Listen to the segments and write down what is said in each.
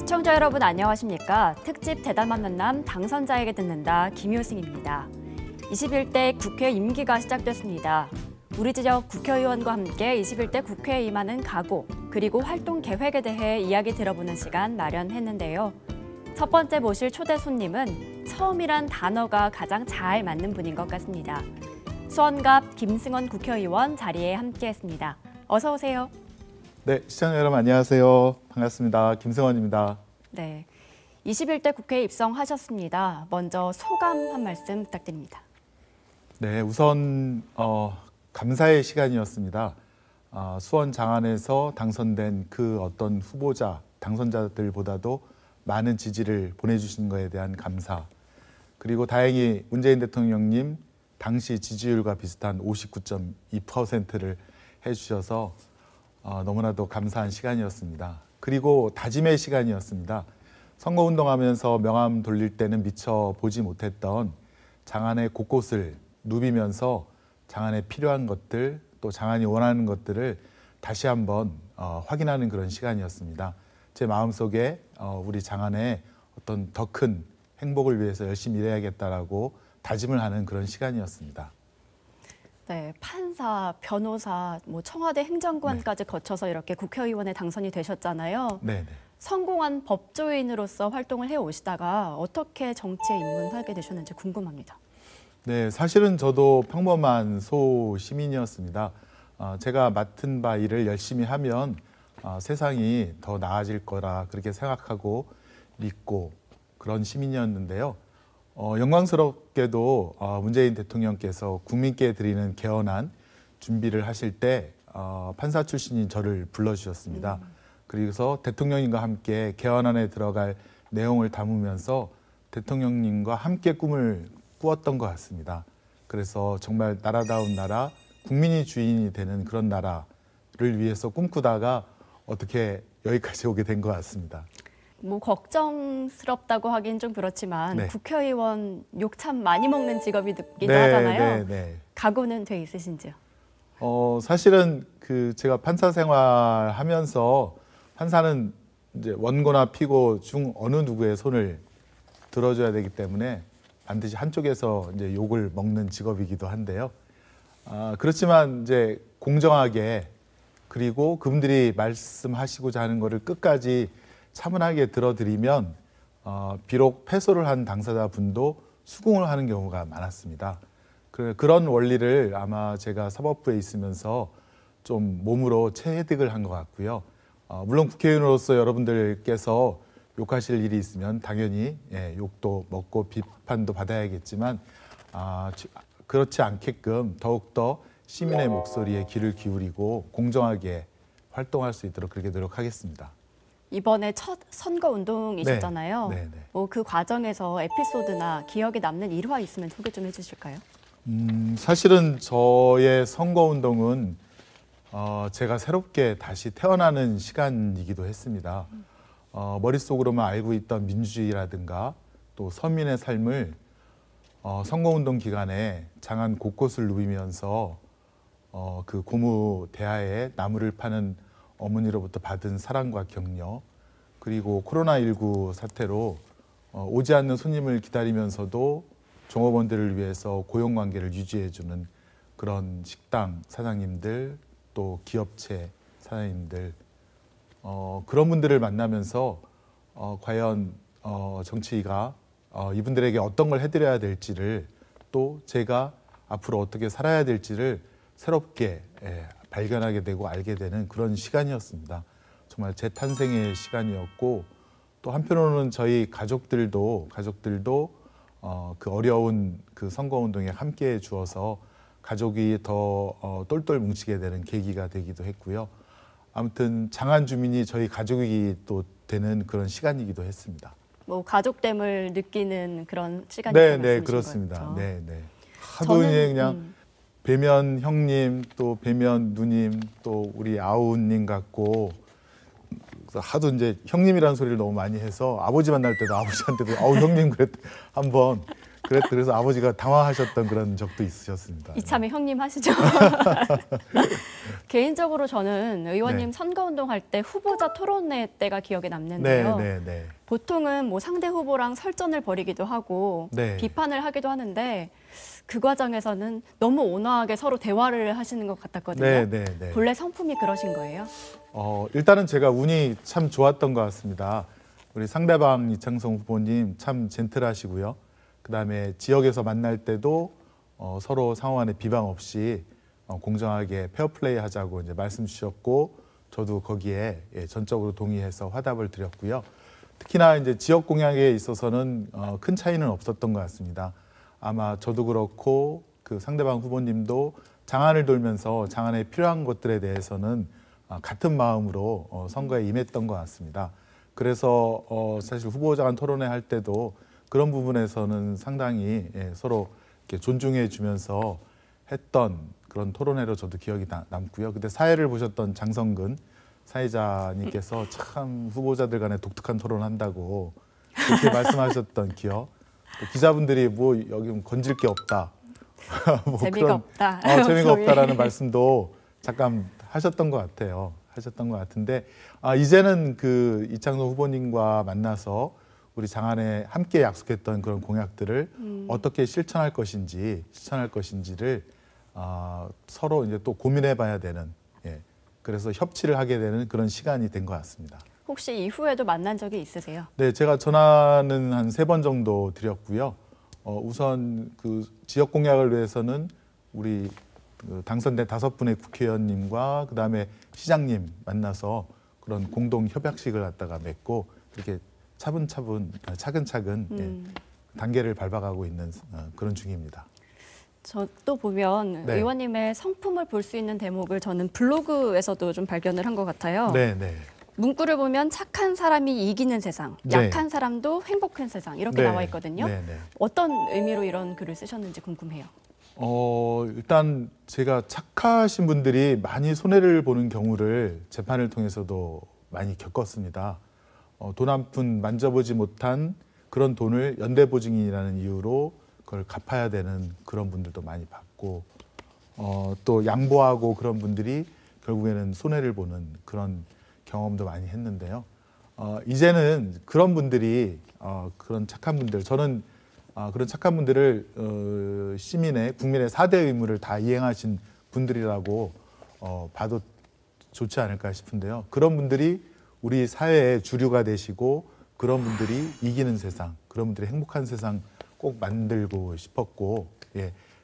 시청자 여러분 안녕하십니까? 특집 대담한 만남 당선자에게 듣는다 김효승입니다. 21대 국회 임기가 시작됐습니다. 우리 지역 국회의원과 함께 21대 국회에 임하는 각오, 그리고 활동 계획에 대해 이야기 들어보는 시간 마련했는데요. 첫 번째 모실 초대 손님은 처음이란 단어가 가장 잘 맞는 분인 것 같습니다. 수원갑 김승원 국회의원 자리에 함께했습니다. 어서 오세요. 네, 시청자 여러분 안녕하세요. 반갑습니다. 김승원입니다. 네, 21대 국회에 입성하셨습니다. 먼저 소감 한 말씀 부탁드립니다. 네, 우선 감사의 시간이었습니다. 수원 장안에서 당선된 그 어떤 후보자, 당선자들보다도 많은 지지를 보내주신 것에 대한 감사. 그리고 다행히 문재인 대통령님 당시 지지율과 비슷한 59.2%를 해주셔서 너무나도 감사한 시간이었습니다. 그리고 다짐의 시간이었습니다. 선거운동하면서 명함 돌릴 때는 미처 보지 못했던 장안의 곳곳을 누비면서 장안에 필요한 것들, 또 장안이 원하는 것들을 다시 한번 확인하는 그런 시간이었습니다. 제 마음속에 우리 장안의 어떤 더 큰 행복을 위해서 열심히 일해야겠다라고 다짐을 하는 그런 시간이었습니다. 네, 판사, 변호사, 청와대 행정관까지 네. 거쳐서 이렇게 국회의원에 당선이 되셨잖아요. 네. 성공한 법조인으로서 활동을 해오시다가 어떻게 정치에 입문하게 되셨는지 궁금합니다. 네, 사실은 저도 평범한 소시민이었습니다. 제가 맡은 바 일을 열심히 하면 세상이 더 나아질 거라 그렇게 생각하고 믿고 그런 시민이었는데요. 영광스럽게도 문재인 대통령께서 국민께 드리는 개헌안 준비를 하실 때 판사 출신인 저를 불러주셨습니다. 그래서 대통령님과 함께 개헌안에 들어갈 내용을 담으면서 대통령님과 함께 꿈을 꾸었던 것 같습니다. 그래서 정말 나라다운 나라, 국민이 주인이 되는 그런 나라를 위해서 꿈꾸다가 어떻게 여기까지 오게 된 것 같습니다. 걱정스럽다고 하긴 좀 그렇지만 네. 국회의원 욕 참 많이 먹는 직업이기도 하잖아요. 네. 각오는 돼 있으신지요? 사실은 제가 판사 생활하면서 판사는 이제 원고나 피고 중 어느 누구의 손을 들어줘야 되기 때문에 반드시 한쪽에서 이제 욕을 먹는 직업이기도 한데요. 그렇지만 이제 공정하게 그리고 그분들이 말씀하시고자 하는 것을 끝까지 차분하게 들어드리면 비록 패소를 한 당사자분도 수긍을 하는 경우가 많았습니다. 그런 원리를 아마 제가 사법부에 있으면서 좀 몸으로 체득을 한 것 같고요. 물론 국회의원으로서 여러분들께서 욕하실 일이 있으면 당연히 욕도 먹고 비판도 받아야겠지만 그렇지 않게끔 더욱더 시민의 목소리에 귀를 기울이고 공정하게 활동할 수 있도록 그렇게 노력하겠습니다. 이번에 첫 선거 운동이셨잖아요. 네. 그 과정에서 에피소드나 기억에 남는 일화 있으면 소개 좀 해주실까요? 사실은 저의 선거 운동은 제가 새롭게 다시 태어나는 시간이기도 했습니다. 머릿속으로만 알고 있던 민주주의라든가 또 서민의 삶을 선거운동 기간에 장안 곳곳을 누비면서 그 고무 대하에 나무를 파는 어머니로부터 받은 사랑과 격려, 그리고 코로나19 사태로 오지 않는 손님을 기다리면서도 종업원들을 위해서 고용관계를 유지해주는 그런 식당 사장님들, 또 기업체 사장님들, 그런 분들을 만나면서 과연 정치가 이분들에게 어떤 걸 해드려야 될지를, 또 제가 앞으로 어떻게 살아야 될지를 새롭게 발견하게 되고 알게 되는 그런 시간이었습니다. 정말 재탄생의 시간이었고, 또 한편으로는 저희 가족들도 그 어려운 그 선거운동에 함께해 주어서 가족이 더 똘똘 뭉치게 되는 계기가 되기도 했고요. 아무튼 장안 주민이 저희 가족이 또 되는 그런 시간이기도 했습니다. 가족됨을 느끼는 그런 시간이었던 네, 그렇습니다. 거죠. 네. 하도 그냥 배면 형님, 또 배면 누님, 또 우리 아우님 같고, 하도 이제 형님이라는 소리를 너무 많이 해서 아버지 만날 때도 아버지한테도 형님 그랬 한번 그래서 아버지가 당황하셨던 그런 적도 있으셨습니다. 이참에 형님 하시죠. 개인적으로 저는 의원님 네. 선거운동할 때 후보자 토론회 때가 기억에 남는데요. 네. 보통은 뭐 상대 후보랑 설전을 벌이기도 하고 네. 비판을 하기도 하는데 그 과정에서는 너무 온화하게 서로 대화를 하시는 것 같았거든요. 네. 본래 성품이 그러신 거예요? 일단은 제가 운이 참 좋았던 것 같습니다. 우리 상대방 이창성 후보님 참 젠틀하시고요. 그다음에 지역에서 만날 때도 서로 상호 간에 비방 없이 공정하게 페어플레이 하자고 이제 말씀 주셨고 저도 거기에 전적으로 동의해서 화답을 드렸고요. 특히나 이제 지역 공약에 있어서는 큰 차이는 없었던 것 같습니다. 아마 저도 그렇고 그 상대방 후보님도 장안을 돌면서 장안에 필요한 것들에 대해서는 같은 마음으로 선거에 임했던 것 같습니다. 그래서 사실 후보자 간 토론회 할 때도 그런 부분에서는 상당히 서로 이렇게 존중해 주면서 했던 그런 토론회로 저도 기억이 남고요. 그때 사회를 보셨던 장성근 사회자님께서 참 후보자들 간에 독특한 토론한다고 그렇게 말씀하셨던 기억. 또 기자분들이 뭐 여기 건질 게 없다. 뭐 재미가 없다. 재미가 없다라는 말씀도 잠깐 하셨던 것 같아요. 하셨던 것 같은데 이제는 그 이창동 후보님과 만나서 우리 장안에 함께 약속했던 그런 공약들을 어떻게 실천할 것인지를 서로 이제 또 고민해봐야 되는 그래서 협치를 하게 되는 그런 시간이 된 것 같습니다. 혹시 이후에도 만난 적이 있으세요? 네, 제가 전화는 한 3번 정도 드렸고요. 우선 그 지역 공약을 위해서는 우리 그 당선된 5분의 국회의원님과 그다음에 시장님 만나서 그런 공동 협약식을 갖다가 맺고 이렇게 차근차근 단계를 밟아가고 있는 그런 중입니다. 저 또 보면 네. 의원님의 성품을 볼 수 있는 대목을 저는 블로그에서도 좀 발견을 한 것 같아요. 네. 문구를 보면 착한 사람이 이기는 세상, 네. 약한 사람도 행복한 세상 이렇게 나와 있거든요. 네. 어떤 의미로 이런 글을 쓰셨는지 궁금해요. 일단 제가 착하신 분들이 많이 손해를 보는 경우를 재판을 통해서도 많이 겪었습니다. 돈 한 푼 만져보지 못한 그런 돈을 연대보증인이라는 이유로 그걸 갚아야 되는 그런 분들도 많이 봤고 또 양보하고 그런 분들이 결국에는 손해를 보는 그런 경험도 많이 했는데요. 이제는 그런 분들이 그런 착한 분들 저는 그런 착한 분들을 국민의 4대 의무를 다 이행하신 분들이라고 봐도 좋지 않을까 싶은데요. 그런 분들이 우리 사회의 주류가 되시고 그런 분들이 이기는 세상, 그런 분들이 행복한 세상 꼭 만들고 싶었고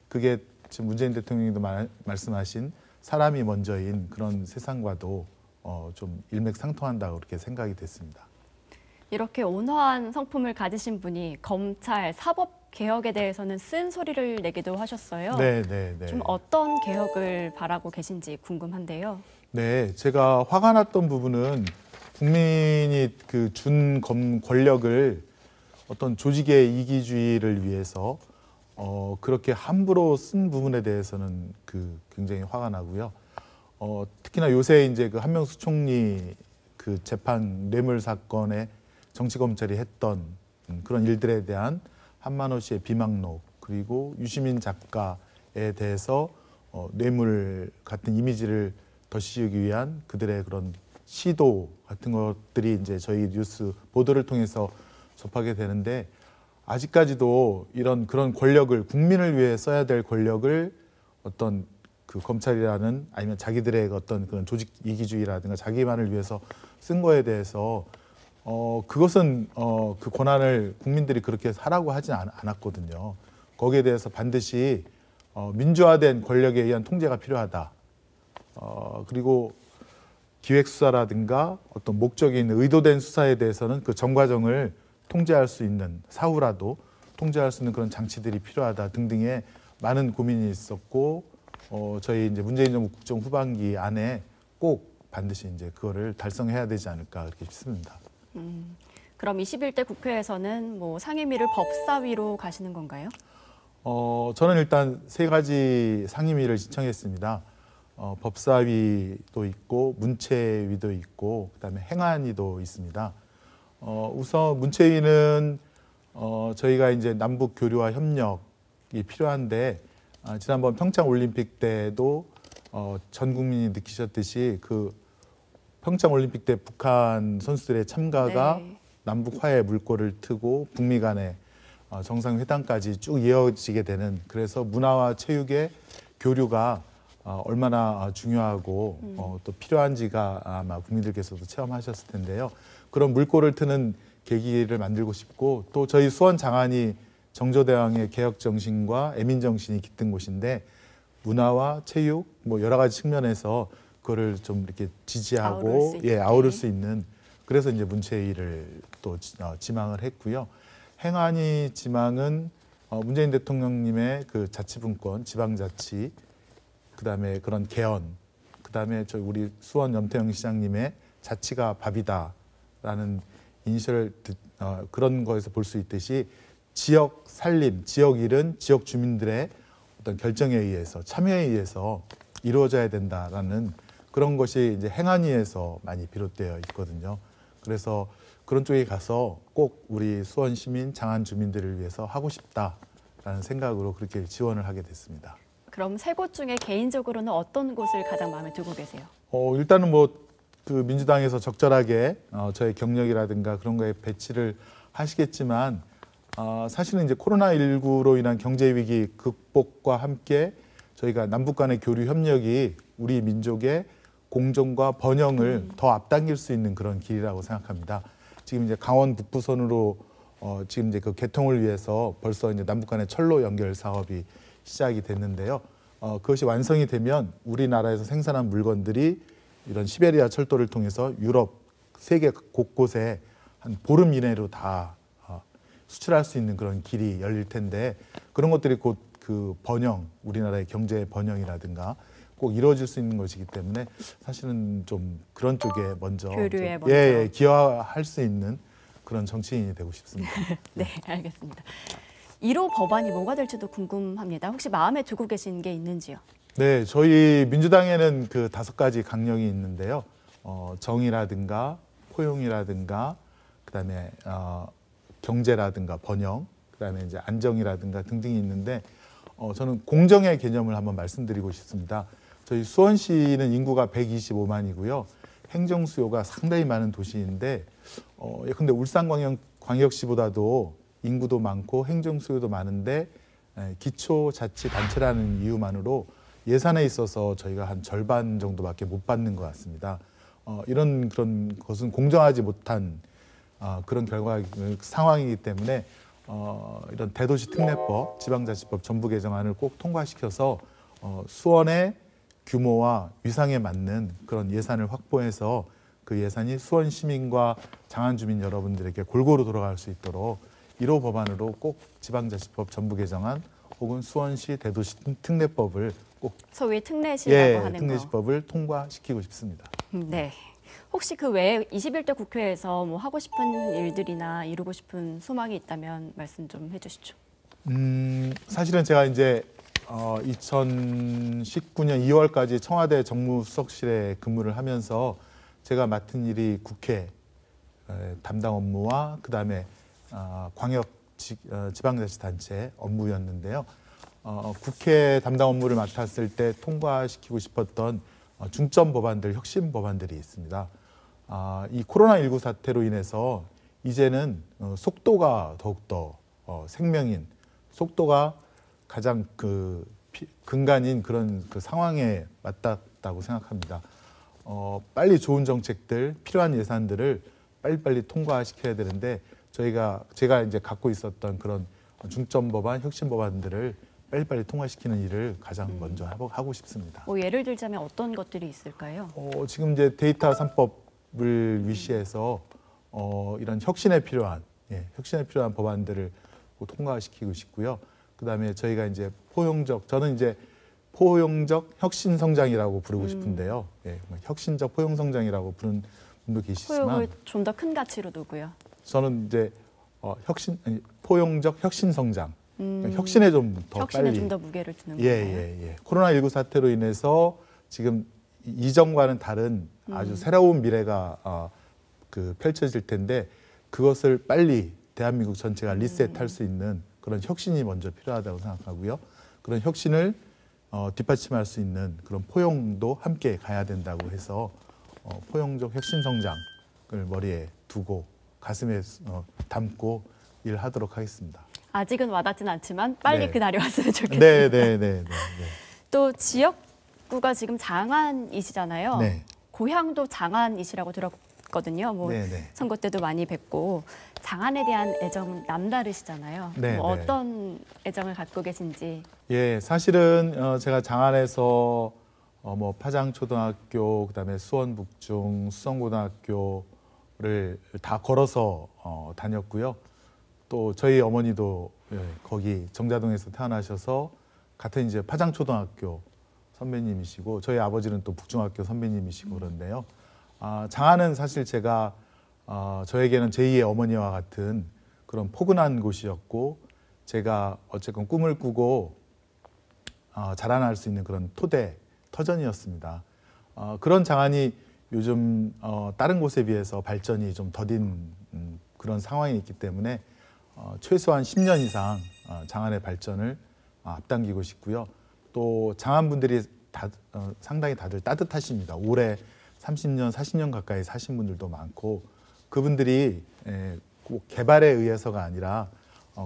그게 지금 문재인 대통령님도 말씀하신 사람이 먼저인 그런 세상과도 좀 일맥상통한다고 그렇게 생각이 됐습니다. 이렇게 온화한 성품을 가지신 분이 검찰, 사법 개혁에 대해서는 쓴 소리를 내기도 하셨어요. 네. 좀 어떤 개혁을 바라고 계신지 궁금한데요. 네, 제가 화가 났던 부분은 국민이 그 준 권력을 어떤 조직의 이기주의를 위해서 그렇게 함부로 쓴 부분에 대해서는 굉장히 화가 나고요. 특히나 요새 이제 그 한명수 총리 그 재판 뇌물 사건에 정치 검찰이 했던 그런 일들에 대한 한만호 씨의 비망록 그리고 유시민 작가에 대해서 뇌물 같은 이미지를 덧씌우기 위한 그들의 그런 시도 같은 것들이 이제 저희 뉴스 보도를 통해서 접하게 되는데 아직까지도 그런 권력을 국민을 위해 써야 될 권력을 어떤 그 검찰이라는 아니면 자기들의 어떤 그런 조직 이기주의라든가 자기만을 위해서 쓴 거에 대해서 그것은 그 권한을 국민들이 그렇게 하라고 하진 않았거든요. 거기에 대해서 반드시 민주화된 권력에 의한 통제가 필요하다. 그리고 기획수사라든가 어떤 목적이 있는 의도된 수사에 대해서는 그 전과정을 통제할 수 있는 사후라도 통제할 수 있는 그런 장치들이 필요하다 등등의 많은 고민이 있었고 저희 이제 문재인 정부 국정 후반기 안에 꼭 반드시 이제 그거를 달성해야 되지 않을까 그렇게 싶습니다. 그럼 21대 국회에서는 뭐 상임위를 법사위로 가시는 건가요? 저는 일단 3가지 상임위를 신청했습니다. 법사위도 있고 문체위도 있고 그다음에 행안위도 있습니다. 우선 문체위는 저희가 이제 남북 교류와 협력이 필요한데 지난번 평창 올림픽 때도 전 국민이 느끼셨듯이 그 평창 올림픽 때 북한 선수들의 참가가 네. 남북 화해 물꼬를 트고 북미 간의 정상회담까지 쭉 이어지게 되는, 그래서 문화와 체육의 교류가 얼마나 중요하고 또 필요한지가 아마 국민들께서도 체험하셨을 텐데요. 그런 물꼬를 트는 계기를 만들고 싶고, 또 저희 수원 장안이 정조대왕의 개혁 정신과 애민 정신이 깃든 곳인데 문화와 체육 뭐 여러 가지 측면에서 그거를 좀 이렇게 지지하고 아우를 수 있는, 그래서 이제 문체위를 또 지망을 했고요. 행안위 지망은 문재인 대통령님의 그 자치분권, 지방자치, 그다음에 그런 개헌, 그다음에 저희 우리 수원 염태영 시장님의 자치가 밥이다라는 이니셜 그런 거에서 볼 수 있듯이 지역 살림, 지역 일은 지역 주민들의 어떤 결정에 의해서, 참여에 의해서 이루어져야 된다라는 그런 것이 이제 행안위에서 많이 비롯되어 있거든요. 그래서 그런 쪽에 가서 꼭 우리 수원 시민, 장안 주민들을 위해서 하고 싶다라는 생각으로 그렇게 지원을 하게 됐습니다. 그럼 세 곳 중에 개인적으로는 어떤 곳을 가장 마음에 두고 계세요? 일단은 뭐 그 민주당에서 적절하게 저의 경력이라든가 그런 거에 배치를 하시겠지만 사실은 이제 코로나19로 인한 경제 위기 극복과 함께 저희가 남북 간의 교류 협력이 우리 민족의 공존과 번영을 더 앞당길 수 있는 그런 길이라고 생각합니다. 지금 이제 강원 북부선으로 지금 이제 그 개통을 위해서 벌써 이제 남북 간의 철로 연결 사업이 시작이 됐는데요. 그것이 완성이 되면 우리나라에서 생산한 물건들이 이런 시베리아 철도를 통해서 유럽, 세계 곳곳에 한 보름 이내로 다 수출할 수 있는 그런 길이 열릴 텐데, 그런 것들이 곧 그 번영, 우리나라의 경제 번영이라든가 꼭 이루어질 수 있는 것이기 때문에 사실은 좀 그런 쪽에 먼저 교류에 먼저 기여할 수 있는 그런 정치인이 되고 싶습니다. 네, 알겠습니다. 1호 법안이 뭐가 될지도 궁금합니다. 혹시 마음에 두고 계신 게 있는지요? 네, 저희 민주당에는 그 5가지 강령이 있는데요. 정의라든가 포용이라든가 그다음에 경제라든가 번영, 그다음에 이제 안정이라든가 등등이 있는데 저는 공정의 개념을 한번 말씀드리고 싶습니다. 저희 수원시는 인구가 125만이고요. 행정 수요가 상당히 많은 도시인데 근데 울산광역시보다도 인구도 많고 행정 수요도 많은데 기초자치단체라는 이유만으로 예산에 있어서 저희가 한 절반 정도밖에 못 받는 것 같습니다. 그런 것은 공정하지 못한 그런 상황이기 때문에 이런 대도시 특례법, 지방자치법 전부 개정안을 꼭 통과시켜서 수원의 규모와 위상에 맞는 그런 예산을 확보해서 그 예산이 수원 시민과 장안 주민 여러분들에게 골고루 돌아갈 수 있도록 1호 법안으로 꼭 지방자치법 전부 개정안 혹은 수원시 대도시 특례법을 꼭 소위 특례시라고 하는 특례시법을 통과시키고 싶습니다. 네. 혹시 그 외에 21대 국회에서 뭐 하고 싶은 일들이나 이루고 싶은 소망이 있다면 말씀 좀 해주시죠. 사실은 제가 이제 2019년 2월까지 청와대 정무수석실에 근무를 하면서 제가 맡은 일이 국회 담당 업무와 그다음에 광역 지방자치단체 업무였는데요. 국회 담당 업무를 맡았을 때 통과시키고 싶었던 중점 법안들, 혁신 법안들이 있습니다. 이 코로나19 사태로 인해서 이제는 속도가 더욱더 생명인, 속도가 가장 근간인 그런 그 상황에 맞닿았다고 생각합니다. 빨리 좋은 정책들, 필요한 예산들을 빨리빨리 통과시켜야 되는데 제가 이제 갖고 있었던 그런 중점 법안, 혁신 법안들을 빨리빨리 통과시키는 일을 가장 먼저 하고 싶습니다. 뭐 예를 들자면 어떤 것들이 있을까요? 지금 이제 데이터 3법을 위시해서 이런 혁신에 필요한 법안들을 통과시키고 싶고요. 그다음에 저희가 이제 저는 이제 포용적 혁신 성장이라고 부르고 싶은데요. 혁신적 포용 성장이라고 부르는 분도 계시지만 포용을 좀 더 큰 가치로 두고요. 저는 이제 포용적 혁신 성장. 혁신에 좀 더 혁신에 빨리 좀 더 무게를 두는 거예요. 코로나19 사태로 인해서 지금 이전과는 다른 아주 새로운 미래가 펼쳐질 텐데 그것을 빨리 대한민국 전체가 리셋할 수 있는 그런 혁신이 먼저 필요하다고 생각하고요. 그런 혁신을 뒷받침할 수 있는 그런 포용도 함께 가야 된다고 해서 포용적 혁신 성장을 머리에 두고 가슴에 담고 일하도록 하겠습니다. 아직은 와닿진 않지만 빨리 네. 그날이 왔으면 좋겠습니다. 네. 또 지역구가 지금 장안이시잖아요. 네. 고향도 장안이시라고 들었거든요. 뭐 네네. 선거 때도 많이 뵙고 장안에 대한 애정은 남다르시잖아요. 네, 뭐 네. 어떤 애정을 갖고 계신지. 예, 사실은 제가 장안에서 뭐 파장초등학교, 그다음에 수원북중, 수성고등학교를 다 걸어서 다녔고요. 또 저희 어머니도 거기 정자동에서 태어나셔서 같은 이제 파장초등학교 선배님이시고 저희 아버지는 또 북중학교 선배님이시고 그런데요. 장안은 사실 제가 저에게는 제2의 어머니와 같은 그런 포근한 곳이었고 제가 어쨌건 꿈을 꾸고 자라날 수 있는 그런 터전이었습니다. 그런 장안이 요즘 다른 곳에 비해서 발전이 좀 더딘 그런 상황이 있기 때문에 최소한 10년 이상 장안의 발전을 앞당기고 싶고요. 또 장안 분들이 상당히 다들 따뜻하십니다. 오래 30년, 40년 가까이 사신 분들도 많고 그분들이 꼭 개발에 의해서가 아니라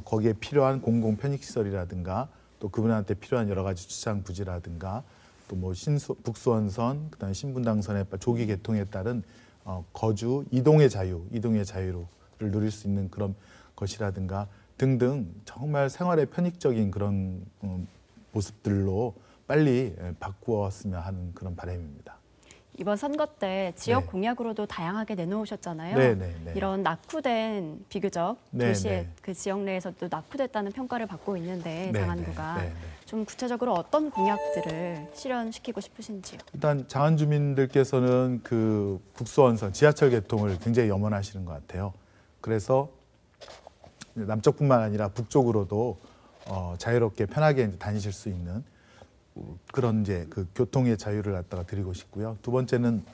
거기에 필요한 공공 편익시설이라든가 또 그분한테 필요한 여러 가지 주차장 부지라든가 또 뭐 북수원선, 그다음에 신분당선의 조기 개통에 따른 거주 이동의 자유를 누릴 수 있는 그런 것이라든가 등등 정말 생활의 편익적인 그런 모습들로 빨리 바꾸었으면 하는 그런 바람입니다. 이번 선거 때 지역 네. 공약으로도 다양하게 내놓으셨잖아요. 네. 이런 낙후된 비교적 네, 도시의 네. 그 지역 내에서도 낙후됐다는 평가를 받고 있는데 네, 장안구가 네. 좀 구체적으로 어떤 공약들을 실현시키고 싶으신지요? 일단 장안 주민들께서는 그 북수원선 지하철 개통을 굉장히 염원하시는 것 같아요. 그래서 남쪽뿐만 아니라 북쪽으로도 자유롭게 편하게 이제 다니실 수 있는 그런 이제 그 교통의 자유를 갖다가 드리고 싶고요. 두 번째는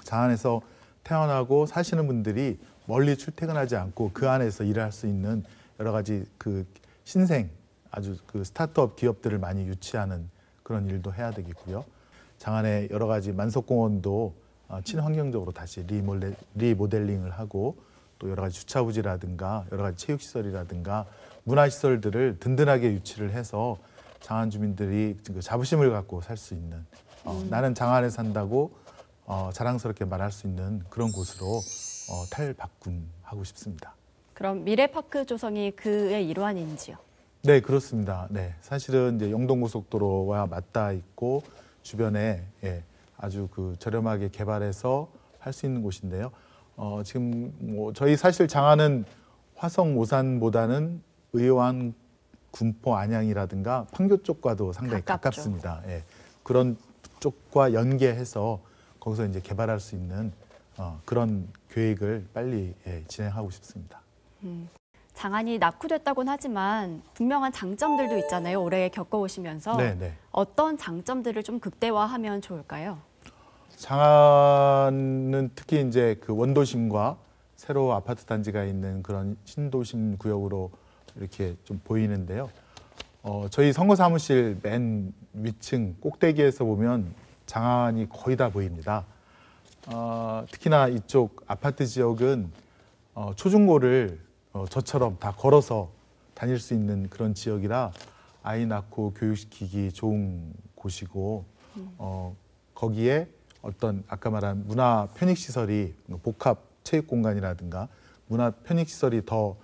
장안에서 태어나고 사시는 분들이 멀리 출퇴근하지 않고 그 안에서 일을 할 수 있는 여러 가지 그 신생 아주 그 스타트업 기업들을 많이 유치하는 그런 일도 해야 되겠고요. 장안의 여러 가지 만석공원도 친환경적으로 다시 리모델링을 하고 또 여러 가지 주차부지라든가 여러 가지 체육시설이라든가 문화시설들을 든든하게 유치를 해서 장안 주민들이 자부심을 갖고 살 수 있는 나는 장안에 산다고 자랑스럽게 말할 수 있는 그런 곳으로 탈바꿈하고 싶습니다. 그럼 미래파크 조성이 그의 일환인지요? 네, 그렇습니다. 네, 사실은 이제 영동고속도로와 맞닿아 있고 주변에 아주 그 저렴하게 개발해서 할 수 있는 곳인데요. 지금 뭐 저희 사실 장안은 화성 오산보다는 의왕, 군포, 안양이라든가 판교 쪽과도 상당히 가깝죠. 가깝습니다. 예, 그런 쪽과 연계해서 거기서 이제 개발할 수 있는 그런 계획을 빨리 진행하고 싶습니다. 장안이 낙후됐다고는 하지만 분명한 장점들도 있잖아요. 올해 겪어오시면서 네. 어떤 장점들을 좀 극대화하면 좋을까요? 장안은 특히 이제 그 원도심과 새로 아파트 단지가 있는 그런 신도심 구역으로 이렇게 좀 보이는데요. 저희 선거 사무실 맨 위층 꼭대기에서 보면 장안이 거의 다 보입니다. 특히나 이쪽 아파트 지역은 초중고를 저처럼 다 걸어서 다닐 수 있는 그런 지역이라 아이 낳고 교육시키기 좋은 곳이고 거기에 어떤 아까 말한 문화 편익시설이 복합 체육공간이라든가 문화 편익시설이 더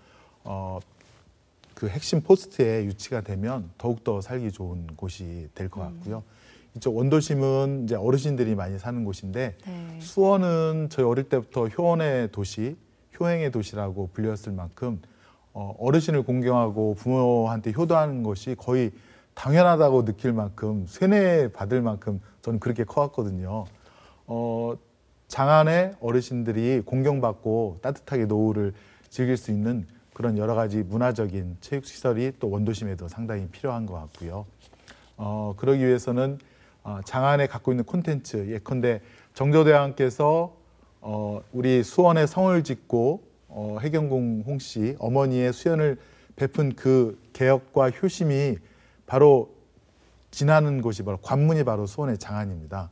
그 핵심 포스트에 유치가 되면 더욱더 살기 좋은 곳이 될 것 같고요. 이쪽 원도심은 이제 어르신들이 많이 사는 곳인데 네. 수원은 저희 어릴 때부터 효원의 도시, 효행의 도시라고 불렸을 만큼 어르신을 공경하고 부모한테 효도하는 것이 거의 당연하다고 느낄 만큼 세뇌받을 만큼 저는 그렇게 커왔거든요. 장안의 어르신들이 공경받고 따뜻하게 노후를 즐길 수 있는 그런 여러 가지 문화적인 체육시설이 또 원도심에도 상당히 필요한 것 같고요. 그러기 위해서는 장안에 갖고 있는 콘텐츠, 예컨대 정조대왕께서 우리 수원에 성을 짓고 해경궁 홍씨 어머니의 수연을 베푼 그 개혁과 효심이 바로 지나는 곳이 바로 관문이 바로 수원의 장안입니다.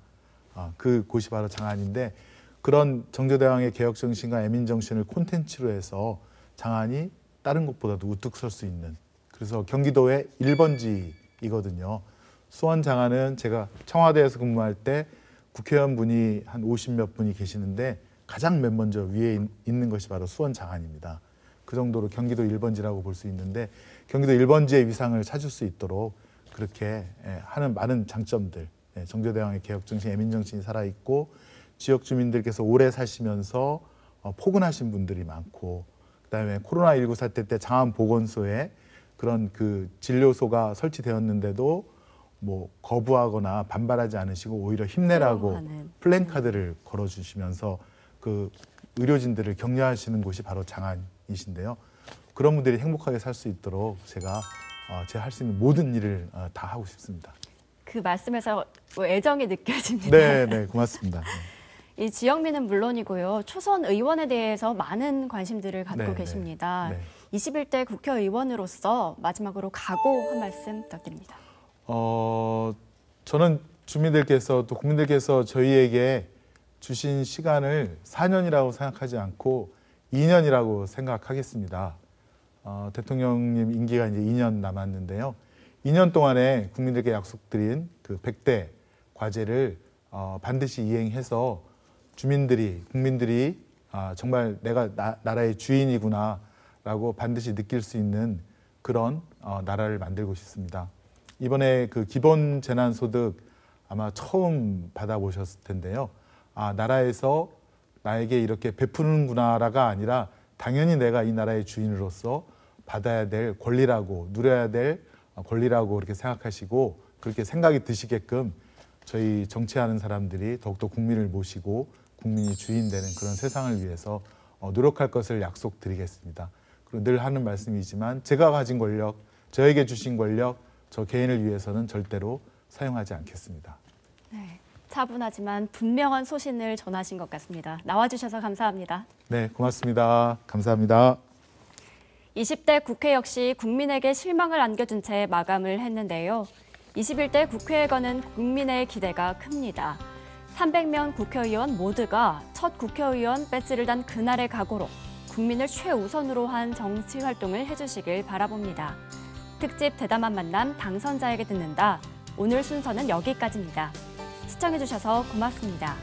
그 곳이 바로 장안인데 그런 정조대왕의 개혁 정신과 애민 정신을 콘텐츠로 해서 장안이 다른 곳보다도 우뚝 설 수 있는, 그래서 경기도의 1번지이거든요. 수원 장안은 제가 청와대에서 근무할 때 국회의원분이 한 50몇 분이 계시는데 가장 맨 먼저 위에 있는 것이 바로 수원 장안입니다. 그 정도로 경기도 1번지라고 볼 수 있는데 경기도 1번지의 위상을 찾을 수 있도록 그렇게 하는 많은 장점들, 정조대왕의 개혁정신, 애민정신이 살아있고 지역 주민들께서 오래 사시면서 포근하신 분들이 많고, 그다음에 코로나19 사태 때 장안보건소에 그런 그 진료소가 설치되었는데도 뭐 거부하거나 반발하지 않으시고 오히려 힘내라고 플랜카드를 걸어주시면서 그 의료진들을 격려하시는 곳이 바로 장안이신데요. 그런 분들이 행복하게 살 수 있도록 제가 할 수 있는 모든 일을 다 하고 싶습니다. 그 말씀에서 애정이 느껴집니다. 네, 고맙습니다. 이 지역민은 물론이고요. 초선 의원에 대해서 많은 관심들을 갖고 계십니다. 21대 국회의원으로서 마지막으로 각오 한 말씀 부탁드립니다. 저는 주민들께서 또 국민들께서 저희에게 주신 시간을 4년이라고 생각하지 않고 2년이라고 생각하겠습니다. 대통령님 임기가 이제 2년 남았는데요. 2년 동안에 국민들께 약속드린 그 100대 과제를 반드시 이행해서 국민들이 정말 내가 나라의 주인이구나라고 반드시 느낄 수 있는 그런 나라를 만들고 싶습니다. 이번에 그 기본 재난소득 아마 처음 받아보셨을 텐데요. 나라에서 나에게 이렇게 베푸는구나가 아니라 당연히 내가 이 나라의 주인으로서 받아야 될 권리라고, 누려야 될 권리라고 이렇게 생각하시고 그렇게 생각이 드시게끔 저희 정치하는 사람들이 더욱더 국민을 모시고 국민이 주인 되는 그런 세상을 위해서 노력할 것을 약속드리겠습니다. 그리고 늘 하는 말씀이지만 제가 가진 권력, 저에게 주신 권력, 저 개인을 위해서는 절대로 사용하지 않겠습니다. 네, 차분하지만 분명한 소신을 전하신 것 같습니다. 나와주셔서 감사합니다. 네, 고맙습니다. 감사합니다. 20대 국회 역시 국민에게 실망을 안겨준 채 마감을 했는데요. 21대 국회에 거는 국민의 기대가 큽니다. 300명 국회의원 모두가 첫 국회의원 배지를 단 그날의 각오로 국민을 최우선으로 한 정치 활동을 해주시길 바라봅니다. 특집 대담한 만남 당선자에게 듣는다. 오늘 순서는 여기까지입니다. 시청해주셔서 고맙습니다.